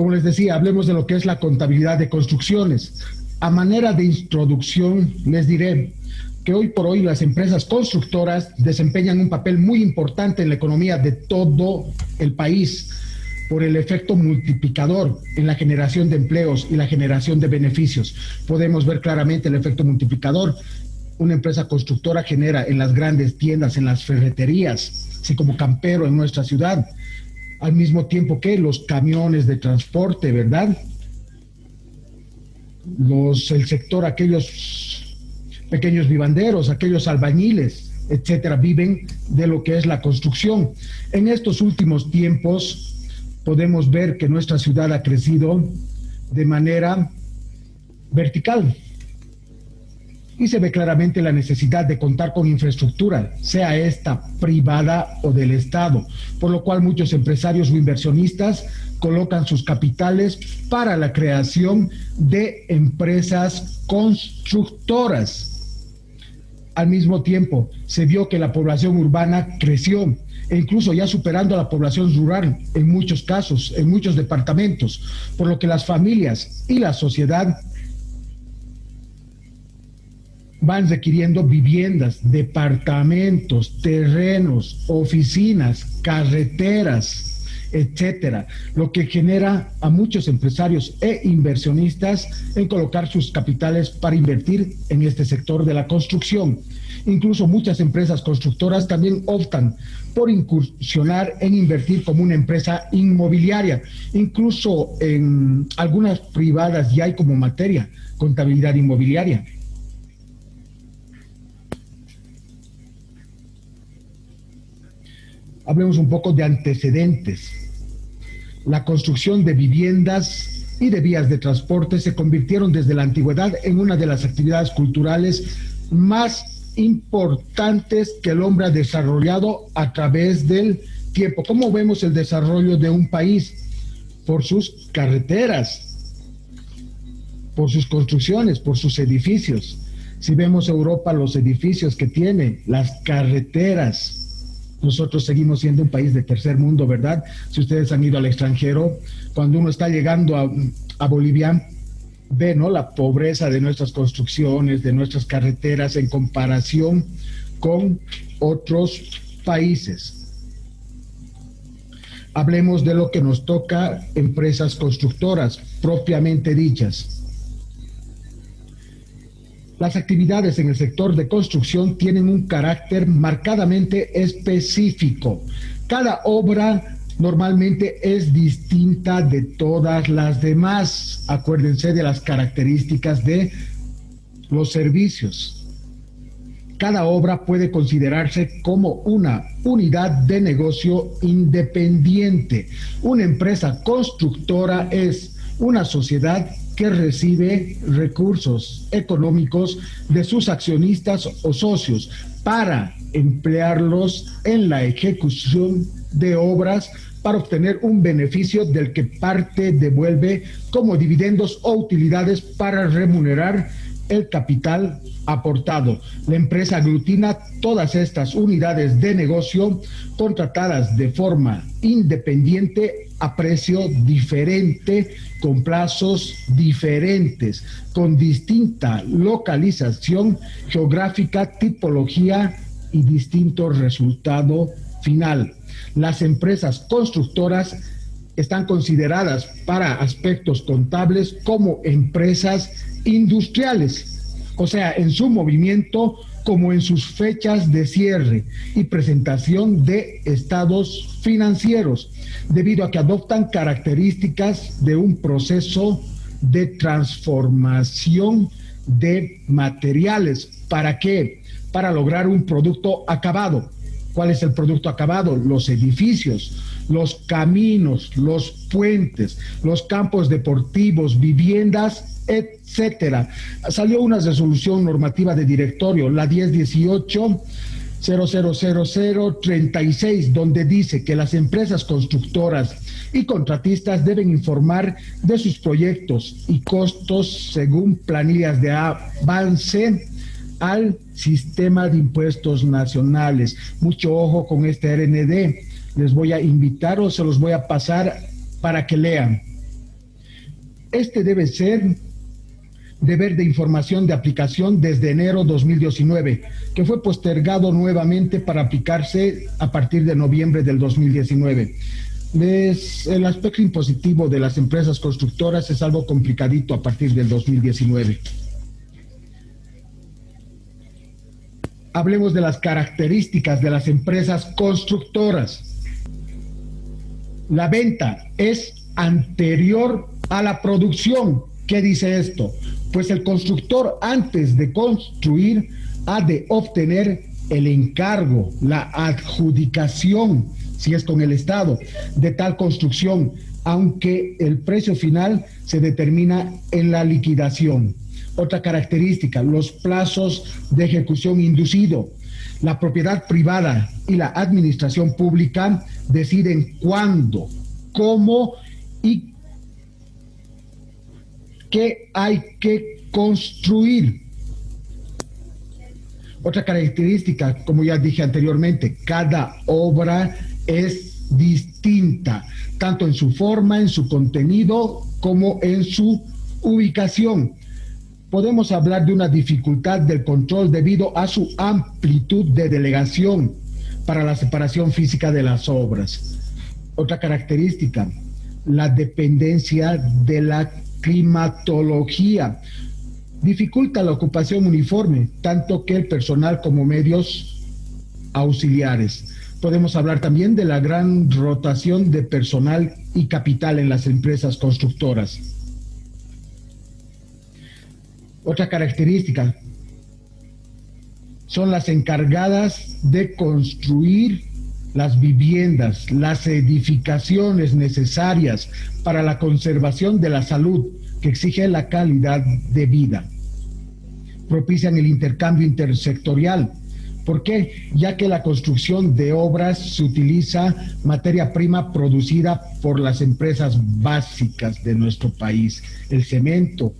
Como les decía, hablemos de lo que es la contabilidad de construcciones. A manera de introducción, les diré que hoy por hoy las empresas constructoras desempeñan un papel muy importante en la economía de todo el país por el efecto multiplicador en la generación de empleos y la generación de beneficios. Podemos ver claramente el efecto multiplicador. Una empresa constructora genera en las grandes tiendas, en las ferreterías, así como Campero en nuestra ciudad, al mismo tiempo que los camiones de transporte, ¿verdad? El sector, aquellos pequeños vivanderos, aquellos albañiles, etcétera, viven de lo que es la construcción. En estos últimos tiempos podemos ver que nuestra ciudad ha crecido de manera vertical y se ve claramente la necesidad de contar con infraestructura, sea esta privada o del Estado, por lo cual muchos empresarios o inversionistas colocan sus capitales para la creación de empresas constructoras. Al mismo tiempo, se vio que la población urbana creció e incluso ya superando a la población rural en muchos casos, en muchos departamentos, por lo que las familias y la sociedad van requiriendo viviendas, departamentos, terrenos, oficinas, carreteras, etcétera, lo que genera a muchos empresarios e inversionistas en colocar sus capitales para invertir en este sector de la construcción. Incluso muchas empresas constructoras también optan por incursionar en invertir como una empresa inmobiliaria. Incluso en algunas privadas ya hay como materia contabilidad inmobiliaria. Hablemos un poco de antecedentes. La construcción de viviendas y de vías de transporte se convirtieron desde la antigüedad en una de las actividades culturales más importantes que el hombre ha desarrollado a través del tiempo. ¿Cómo vemos el desarrollo de un país? Por sus carreteras, por sus construcciones, por sus edificios. Si vemos Europa, los edificios que tiene, las carreteras. Nosotros seguimos siendo un país de tercer mundo, ¿verdad? Si ustedes han ido al extranjero, cuando uno está llegando a Bolivia, ve, ¿no?, la pobreza de nuestras construcciones, de nuestras carreteras en comparación con otros países. Hablemos de lo que nos toca, empresas constructoras, propiamente dichas. Las actividades en el sector de construcción tienen un carácter marcadamente específico. Cada obra normalmente es distinta de todas las demás. Acuérdense de las características de los servicios. Cada obra puede considerarse como una unidad de negocio independiente. Una empresa constructora es una sociedad que recibe recursos económicos de sus accionistas o socios para emplearlos en la ejecución de obras para obtener un beneficio del que parte devuelve como dividendos o utilidades para remunerar el capital aportado. La empresa aglutina todas estas unidades de negocio contratadas de forma independiente a precio diferente, con plazos diferentes, con distinta localización geográfica, tipología y distinto resultado final. Las empresas constructoras están consideradas para aspectos contables como empresas industriales, o sea, en su movimiento como en sus fechas de cierre y presentación de estados financieros, debido a que adoptan características de un proceso de transformación de materiales. ¿Para qué? Para lograr un producto acabado. ¿Cuál es el producto acabado? Los edificios, los caminos, los puentes, los campos deportivos, viviendas, etcétera. Salió una resolución normativa de directorio, la 1018-000036, donde dice que las empresas constructoras y contratistas deben informar de sus proyectos y costos según planillas de avance al sistema de impuestos nacionales. Mucho ojo con este RND. Les voy a invitar o se los voy a pasar para que lean. Este debe ser deber de información de aplicación desde enero 2019, que fue postergado nuevamente para aplicarse a partir de noviembre del 2019. El aspecto impositivo de las empresas constructoras es algo complicadito a partir del 2019. Hablemos de las características de las empresas constructoras. La venta es anterior a la producción. ¿Qué dice esto? Pues el constructor, antes de construir, ha de obtener el encargo, la adjudicación, si es con el Estado, de tal construcción, aunque el precio final se determina en la liquidación. Otra característica, los plazos de ejecución inducido. La propiedad privada y la administración pública deciden cuándo, cómo y qué hay que construir. Otra característica, como ya dije anteriormente, cada obra es distinta, tanto en su forma, en su contenido, como en su ubicación. Podemos hablar de una dificultad del control debido a su amplitud de delegación para la separación física de las obras. Otra característica, la dependencia de la climatología. Dificulta la ocupación uniforme, tanto que el personal como medios auxiliares. Podemos hablar también de la gran rotación de personal y capital en las empresas constructoras. Otra característica son las encargadas de construir las viviendas, las edificaciones necesarias para la conservación de la salud que exige la calidad de vida. Propician el intercambio intersectorial. ¿Por qué? Ya que la construcción de obras se utiliza materia prima producida por las empresas básicas de nuestro país, el cemento,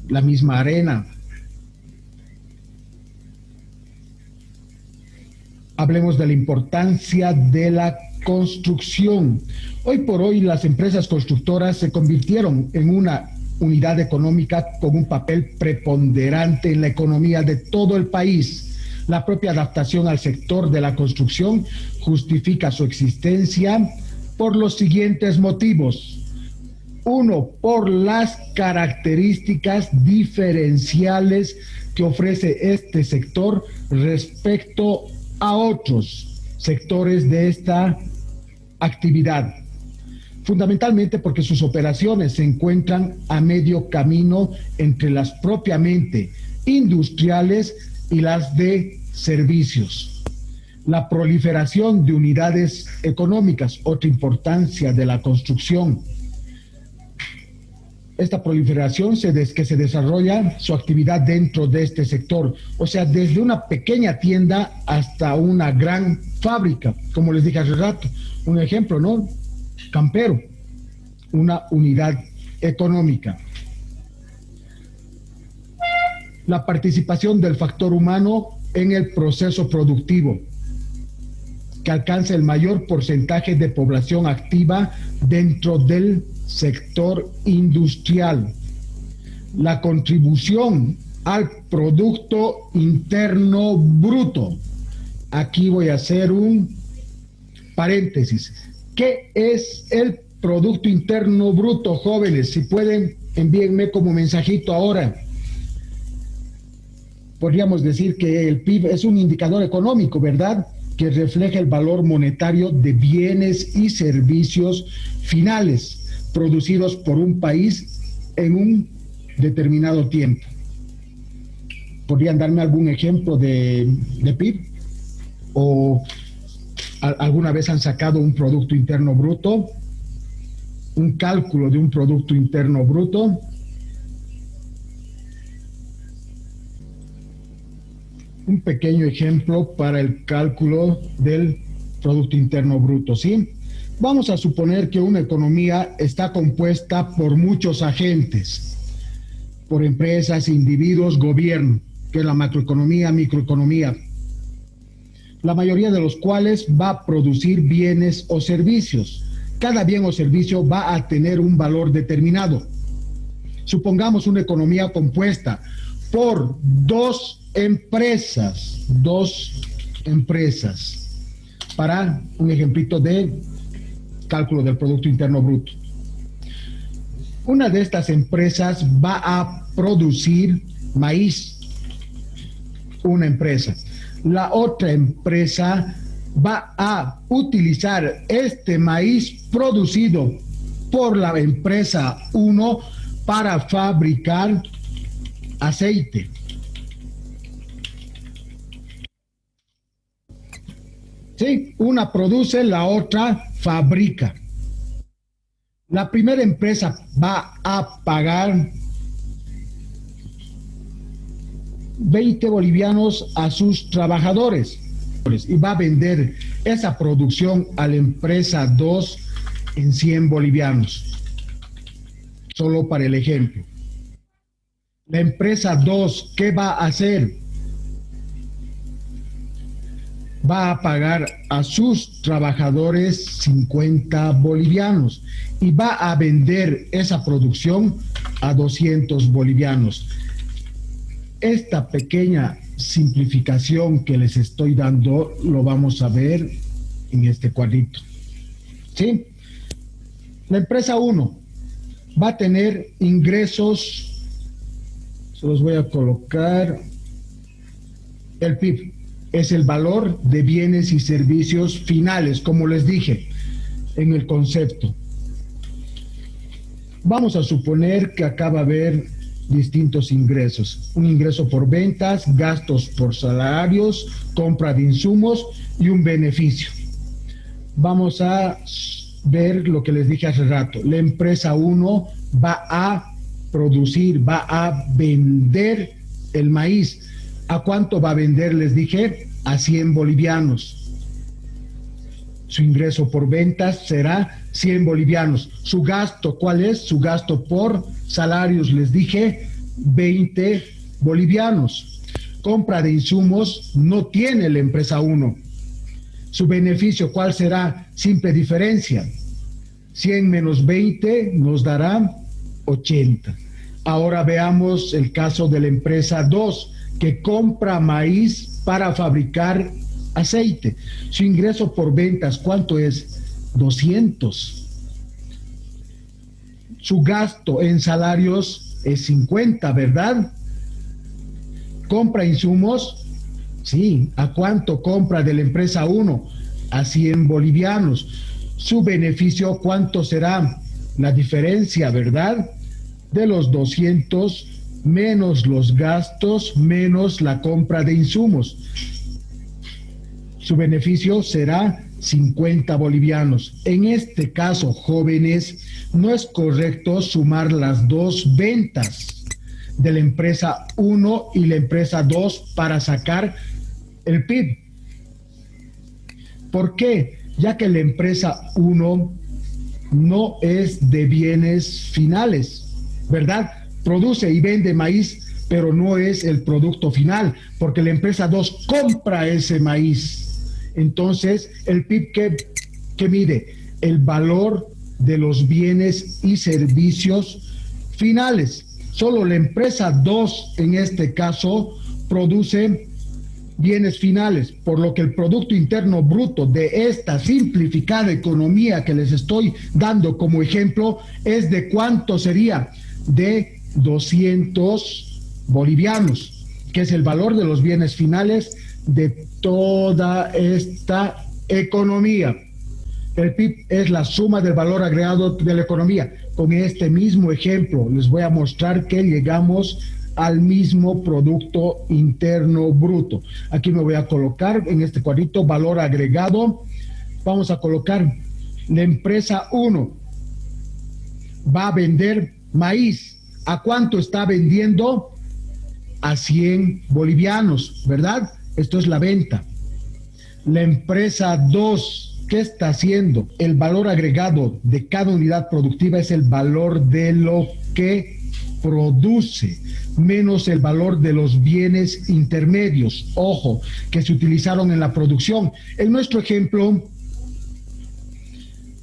la misma arena. Hablemos de la importancia de la construcción. Hoy por hoy las empresas constructoras se convirtieron en una unidad económica con un papel preponderante en la economía de todo el país. La propia adaptación al sector de la construcción justifica su existencia por los siguientes motivos. Uno, por las características diferenciales que ofrece este sector respecto a otros sectores de esta actividad. Fundamentalmente porque sus operaciones se encuentran a medio camino entre las propiamente industriales y las de servicios. La proliferación de unidades económicas, otra importancia de la construcción. Esta proliferación que se desarrolla su actividad dentro de este sector, o sea, desde una pequeña tienda hasta una gran fábrica, como les dije hace rato, un ejemplo, ¿no? Campero, una unidad económica. La participación del factor humano en el proceso productivo, que alcanza el mayor porcentaje de población activa dentro del sector industrial. La contribución al Producto Interno Bruto. Aquí voy a hacer un paréntesis. ¿Qué es el Producto Interno Bruto, jóvenes? Si pueden, envíenme como mensajito ahora. Podríamos decir que el PIB es un indicador económico, ¿verdad?, que refleja el valor monetario de bienes y servicios finales producidos por un país en un determinado tiempo. ¿Podrían darme algún ejemplo de PIB? ¿O alguna vez han sacado un Producto Interno Bruto? ¿Un cálculo de un Producto Interno Bruto? Un pequeño ejemplo para el cálculo del Producto Interno Bruto, ¿sí? Vamos a suponer que una economía está compuesta por muchos agentes, por empresas, individuos, gobierno, que es la macroeconomía, microeconomía, la mayoría de los cuales va a producir bienes o servicios. Cada bien o servicio va a tener un valor determinado. Supongamos una economía compuesta por dos empresas, para un ejemplito de cálculo del Producto Interno Bruto. Una de estas empresas va a producir maíz, una empresa. La otra empresa va a utilizar este maíz producido por la empresa 1 para fabricar aceite. Sí, una produce, la otra fabrica. La primera empresa va a pagar 20 bolivianos a sus trabajadores y va a vender esa producción a la empresa 2 en 100 bolivianos. Solo para el ejemplo. La empresa 2, ¿qué va a hacer? Va a pagar a sus trabajadores 50 bolivianos y va a vender esa producción a 200 bolivianos. Esta pequeña simplificación que les estoy dando lo vamos a ver en este cuadrito. ¿Sí? La empresa 1 va a tener ingresos, se los voy a colocar, el PIB. Es el valor de bienes y servicios finales, como les dije en el concepto. Vamos a suponer que acá va a haber distintos ingresos. Un ingreso por ventas, gastos por salarios, compra de insumos y un beneficio. Vamos a ver lo que les dije hace rato. La empresa 1 va a producir, va a vender el maíz. ¿A cuánto va a vender? Les dije, a 100 bolivianos. Su ingreso por ventas será 100 bolivianos. Su gasto, ¿cuál es? Su gasto por salarios, les dije, 20 bolivianos. Compra de insumos no tiene la empresa 1. Su beneficio, ¿cuál será? Simple diferencia. 100 menos 20 nos dará 80. Ahora veamos el caso de la empresa 2, que compra maíz para fabricar aceite. Su ingreso por ventas, ¿cuánto es? 200. Su gasto en salarios es 50, ¿verdad? Compra insumos, sí. ¿A cuánto compra de la empresa 1? A 100 bolivianos. Su beneficio, ¿cuánto será? La diferencia, ¿verdad? De los 200 menos los gastos, menos la compra de insumos. Su beneficio será 50 bolivianos. En este caso, jóvenes, no es correcto sumar las dos ventas de la empresa 1 y la empresa 2 para sacar el PIB. ¿Por qué? Ya que la empresa 1 no es de bienes finales, ¿verdad? Produce y vende maíz, pero no es el producto final, porque la empresa 2 compra ese maíz. Entonces, el PIB, ¿qué mide? El valor de los bienes y servicios finales. Solo la empresa 2, en este caso, produce bienes finales, por lo que el Producto Interno Bruto de esta simplificada economía que les estoy dando como ejemplo es de ¿cuánto sería? De 200 bolivianos, que es el valor de los bienes finales de toda esta economía. El PIB es la suma del valor agregado de la economía. Con este mismo ejemplo les voy a mostrar que llegamos al mismo Producto Interno Bruto. Aquí me voy a colocar en este cuadrito valor agregado. Vamos a colocar la empresa 1 va a vender maíz. ¿A cuánto está vendiendo? A 100 bolivianos, ¿verdad? Esto es la venta. La empresa 2, ¿qué está haciendo? El valor agregado de cada unidad productiva es el valor de lo que produce, menos el valor de los bienes intermedios, ojo, que se utilizaron en la producción. En nuestro ejemplo,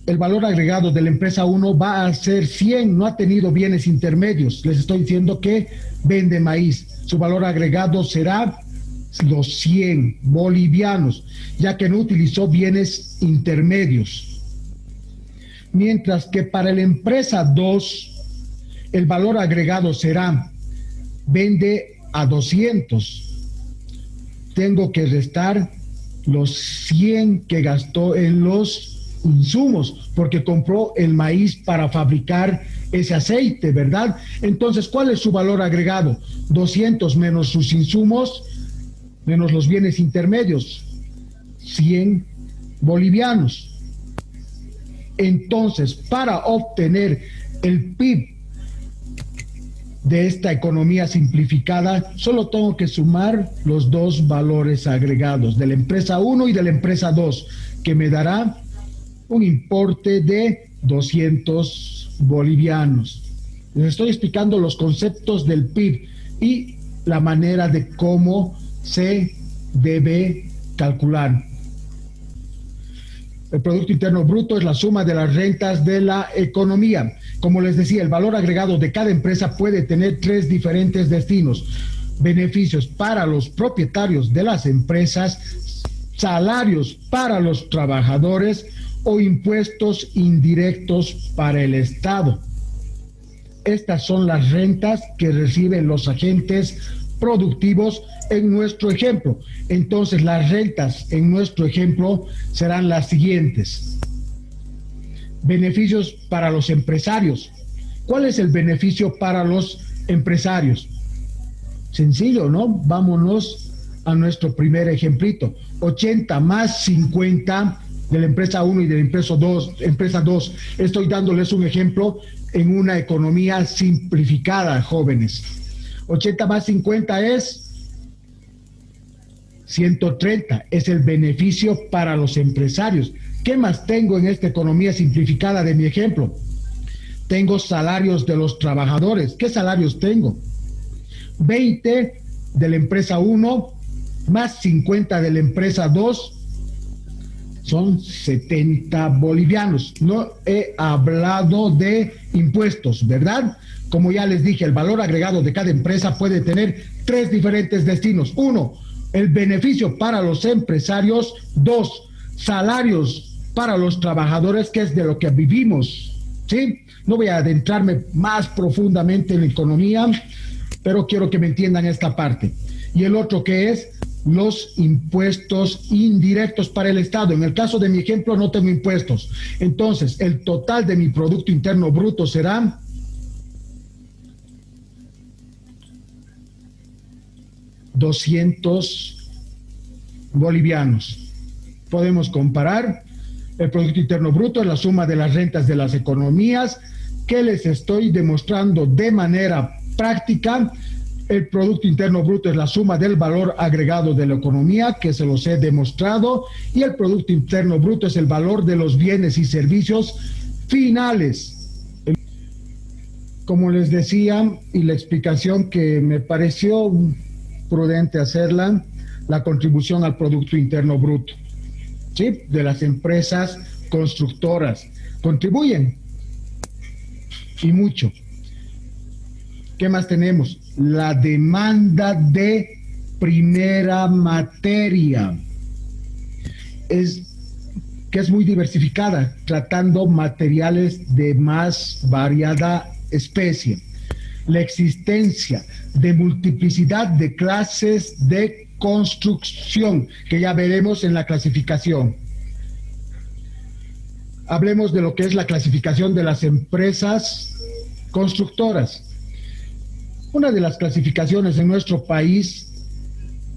el valor agregado de la empresa 1 va a ser 100, no ha tenido bienes intermedios. Les estoy diciendo que vende maíz. Su valor agregado será los 100 bolivianos, ya que no utilizó bienes intermedios. Mientras que para la empresa 2, el valor agregado será, vende a 200. Tengo que restar los 100 que gastó en los insumos, porque compró el maíz para fabricar ese aceite, ¿verdad? Entonces, ¿cuál es su valor agregado? 200 menos sus insumos, menos los bienes intermedios, 100 bolivianos. Entonces, para obtener el PIB de esta economía simplificada, solo tengo que sumar los dos valores agregados, de la empresa 1 y de la empresa 2, que me dará un importe de 200 bolivianos. Les estoy explicando los conceptos del PIB y la manera de cómo se debe calcular. El Producto Interno Bruto es la suma de las rentas de la economía. Como les decía, el valor agregado de cada empresa puede tener 3 diferentes destinos: beneficios para los propietarios de las empresas, salarios para los trabajadores o impuestos indirectos para el Estado. Estas son las rentas que reciben los agentes productivos en nuestro ejemplo. Entonces, las rentas en nuestro ejemplo serán las siguientes. Beneficios para los empresarios. ¿Cuál es el beneficio para los empresarios? Sencillo, ¿no? Vámonos a nuestro primer ejemplito. 80 más 50 de la empresa 1 y de la empresa 2. Estoy dándoles un ejemplo en una economía simplificada, jóvenes. 80 más 50 es 130, es el beneficio para los empresarios. ¿Qué más tengo en esta economía simplificada de mi ejemplo? Tengo salarios de los trabajadores. ¿Qué salarios tengo? 20 de la empresa 1 más 50 de la empresa 2 son 70 bolivianos. No he hablado de impuestos, ¿verdad? Como ya les dije, el valor agregado de cada empresa puede tener 3 diferentes destinos. 1, el beneficio para los empresarios. 2, salarios para los trabajadores, que es de lo que vivimos, ¿sí? No voy a adentrarme más profundamente en la economía, pero quiero que me entiendan esta parte. Y el otro, que es los impuestos indirectos para el Estado. En el caso de mi ejemplo no tengo impuestos. Entonces, el total de mi Producto Interno Bruto será 200 bolivianos. Podemos comparar. El Producto Interno Bruto es la suma de las rentas de las economías, que les estoy demostrando de manera práctica. El Producto Interno Bruto es la suma del valor agregado de la economía, que se los he demostrado, y el Producto Interno Bruto es el valor de los bienes y servicios finales. Como les decía, y la explicación que me pareció prudente hacerla, la contribución al Producto Interno Bruto, ¿sí?, de las empresas constructoras. Contribuyen, y mucho. ¿Qué más tenemos? La demanda de primera materia, que es muy diversificada, tratando materiales de más variada especie. La existencia de multiplicidad de clases de construcción, que ya veremos en la clasificación. Hablemos de lo que es la clasificación de las empresas constructoras. Una de las clasificaciones en nuestro país,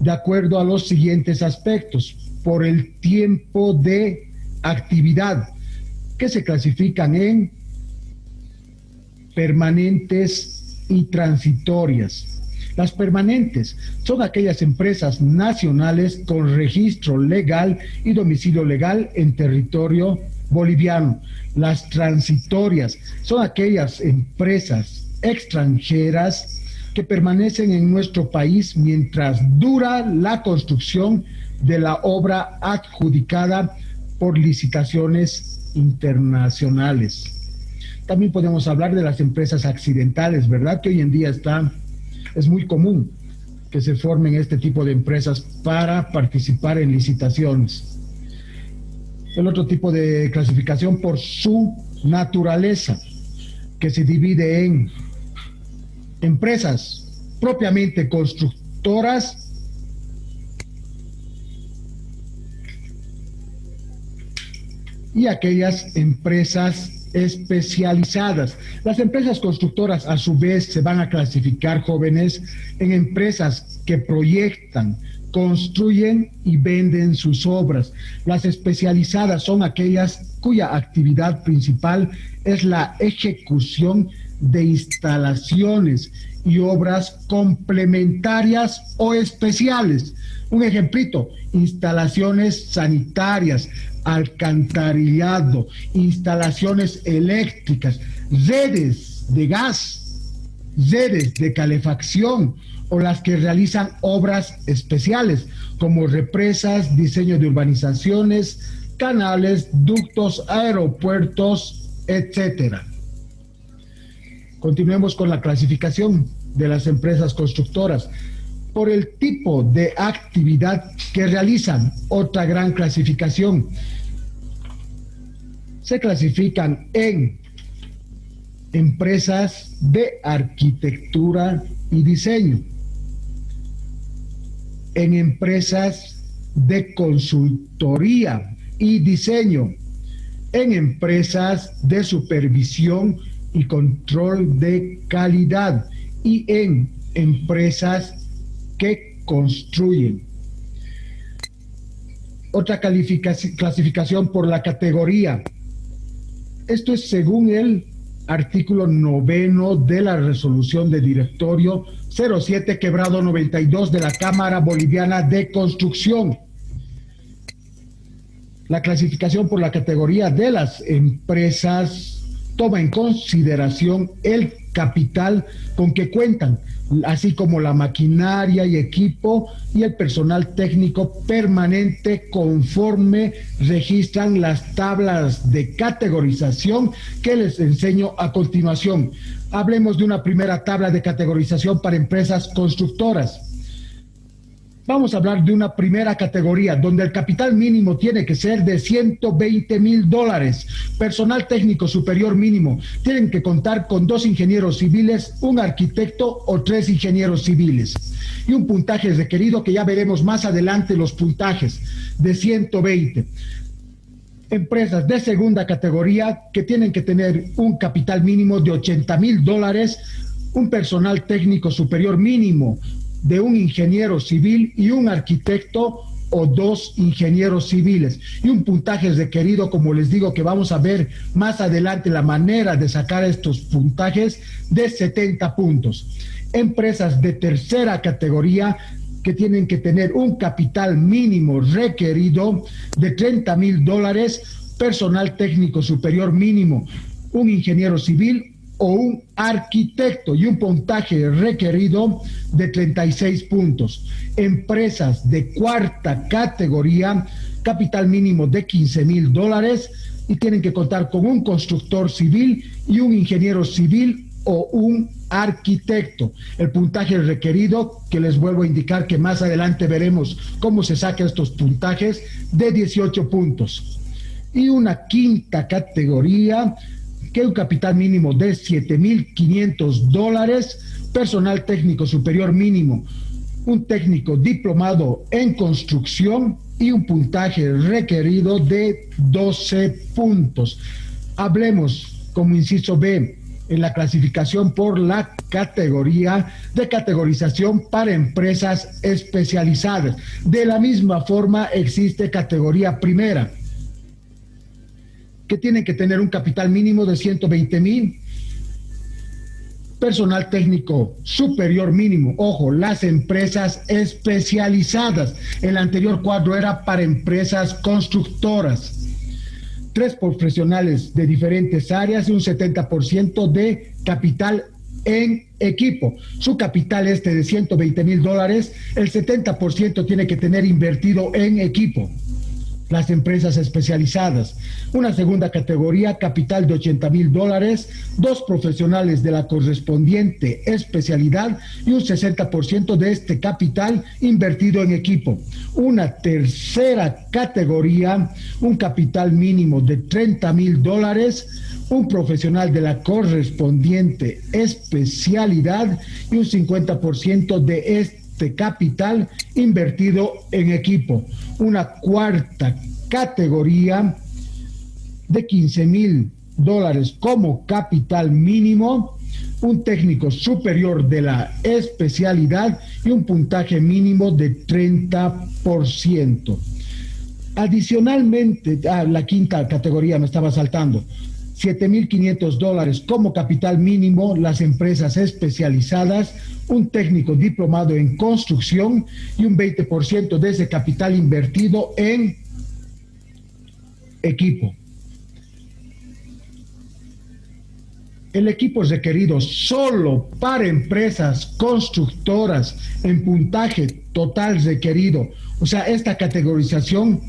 de acuerdo a los siguientes aspectos: por el tiempo de actividad, que se clasifican en permanentes y transitorias. Las permanentes son aquellas empresas nacionales con registro legal y domicilio legal en territorio boliviano. Las transitorias son aquellas empresas extranjeras que permanecen en nuestro país mientras dura la construcción de la obra adjudicada por licitaciones internacionales. También podemos hablar de las empresas accidentales, ¿verdad? Que hoy en día es muy común que se formen este tipo de empresas para participar en licitaciones. El otro tipo de clasificación por su naturaleza, que se divide en empresas propiamente constructoras y aquellas empresas especializadas. Las empresas constructoras, a su vez, se van a clasificar, jóvenes, en empresas que proyectan, construyen y venden sus obras. Las especializadas son aquellas cuya actividad principal es la ejecución de instalaciones y obras complementarias o especiales. Un ejemplito: instalaciones sanitarias, alcantarillado, instalaciones eléctricas, redes de gas, redes de calefacción, o las que realizan obras especiales como represas, diseño de urbanizaciones, canales, ductos, aeropuertos, etcétera. Continuemos con la clasificación de las empresas constructoras. Por el tipo de actividad que realizan, otra gran clasificación. Se clasifican en empresas de arquitectura y diseño, en empresas de consultoría y diseño, en empresas de supervisión y control de calidad y en empresas que construyen. Otra clasificación por la categoría. Esto es según el artículo 9 de la resolución de directorio 07/92 de la Cámara Boliviana de Construcción. La clasificación por la categoría de las empresas toma en consideración el capital con que cuentan, así como la maquinaria y equipo y el personal técnico permanente, conforme registran las tablas de categorización que les enseño a continuación. Hablemos de una primera tabla de categorización para empresas constructoras. Vamos a hablar de una primera categoría donde el capital mínimo tiene que ser de $120,000. Personal técnico superior mínimo. Tienen que contar con 2 ingenieros civiles, un arquitecto o 3 ingenieros civiles. Y un puntaje requerido que ya veremos más adelante los puntajes, de 120. Empresas de segunda categoría que tienen que tener un capital mínimo de $80,000, un personal técnico superior mínimo de un ingeniero civil y un arquitecto o 2 ingenieros civiles, y un puntaje requerido, como les digo, que vamos a ver más adelante la manera de sacar estos puntajes, de 70 puntos. Empresas de tercera categoría que tienen que tener un capital mínimo requerido de $30,000, personal técnico superior mínimo, un ingeniero civil o un arquitecto, y un puntaje requerido de 36 puntos. Empresas de cuarta categoría, capital mínimo de $15,000, y tienen que contar con un constructor civil y un ingeniero civil o un arquitecto. El puntaje requerido, que les vuelvo a indicar que más adelante veremos cómo se sacan estos puntajes, de 18 puntos. Y una quinta categoría, que un capital mínimo de $7,500, personal técnico superior mínimo, un técnico diplomado en construcción y un puntaje requerido de 12 puntos. Hablemos, como inciso B, en la clasificación por la categoría de categorización para empresas especializadas. De la misma forma existe categoría primera, que tienen que tener un capital mínimo de 120,000, personal técnico superior mínimo. Ojo, las empresas especializadas. El anterior cuadro era para empresas constructoras. 3 profesionales de diferentes áreas y un 70% de capital en equipo. Su capital de $120,000, el 70% tiene que tener invertido en equipo. las empresas especializadas. Una segunda categoría, capital de $80,000, 2 profesionales de la correspondiente especialidad y un 60% de este capital invertido en equipo. Una tercera categoría, un capital mínimo de $30,000, un profesional de la correspondiente especialidad y un 50% de este capital invertido en equipo. Una cuarta categoría de $15,000 como capital mínimo, un técnico superior de la especialidad y un puntaje mínimo de 30%. Adicionalmente, la quinta categoría me estaba saltando, $7,500 como capital mínimo, las empresas especializadas, un técnico diplomado en construcción y un 20% de ese capital invertido en equipo. El equipo es requerido solo para empresas constructoras en puntaje total requerido. O sea, esta categorización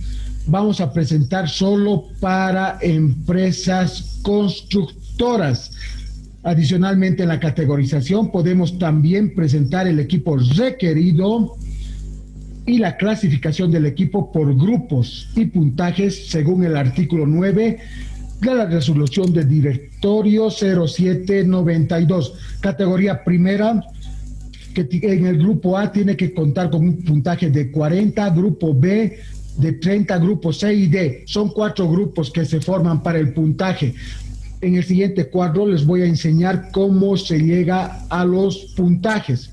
vamos a presentar solo para empresas constructoras. Adicionalmente, en la categorización podemos también presentar el equipo requerido y la clasificación del equipo por grupos y puntajes según el artículo 9 de la resolución de directorio 0792. Categoría primera, que en el grupo A tiene que contar con un puntaje de 40, grupo B de 30, grupos C y D. Son 4 grupos que se forman para el puntaje. En el siguiente cuadro les voy a enseñar cómo se llega a los puntajes.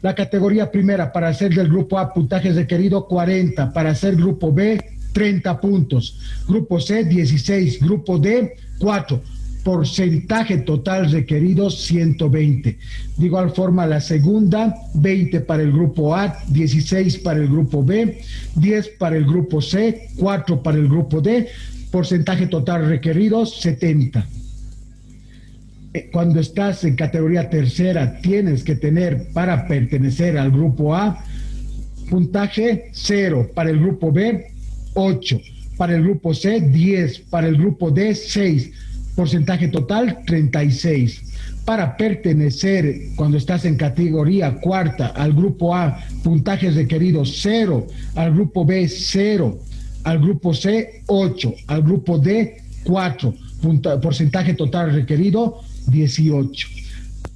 La categoría primera, para ser del grupo A, puntaje requerido 40, para ser grupo B, 30 puntos, grupo C, 16, grupo D, 4, porcentaje total requerido 120. De igual forma, la segunda, 20 para el grupo A, 16 para el grupo B, 10 para el grupo C, 4 para el grupo D, porcentaje total requerido 70. Cuando estás en categoría tercera, tienes que tener, para pertenecer al grupo A, puntaje 0, para el grupo B 8, para el grupo C 10, para el grupo D 6, porcentaje total 36. Para pertenecer, cuando estás en categoría cuarta, al grupo A, puntajes requeridos 0, al grupo B 0, al grupo C 8, al grupo D 4, porcentaje total requerido 18.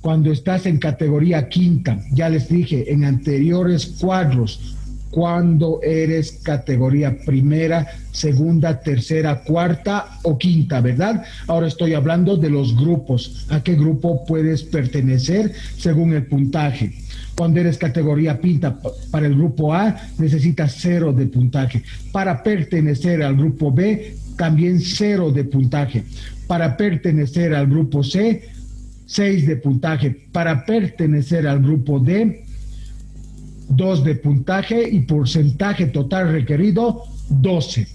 Cuando estás en categoría quinta, ya les dije en anteriores cuadros, cuando eres categoría primera, segunda, tercera, cuarta o quinta, ¿verdad? Ahora estoy hablando de los grupos. ¿A qué grupo puedes pertenecer según el puntaje? Cuando eres categoría quinta, para el grupo A necesitas 0 de puntaje. Para pertenecer al grupo B, también 0 de puntaje. Para pertenecer al grupo C, 6 de puntaje. Para pertenecer al grupo D, 2 de puntaje y porcentaje total requerido 12.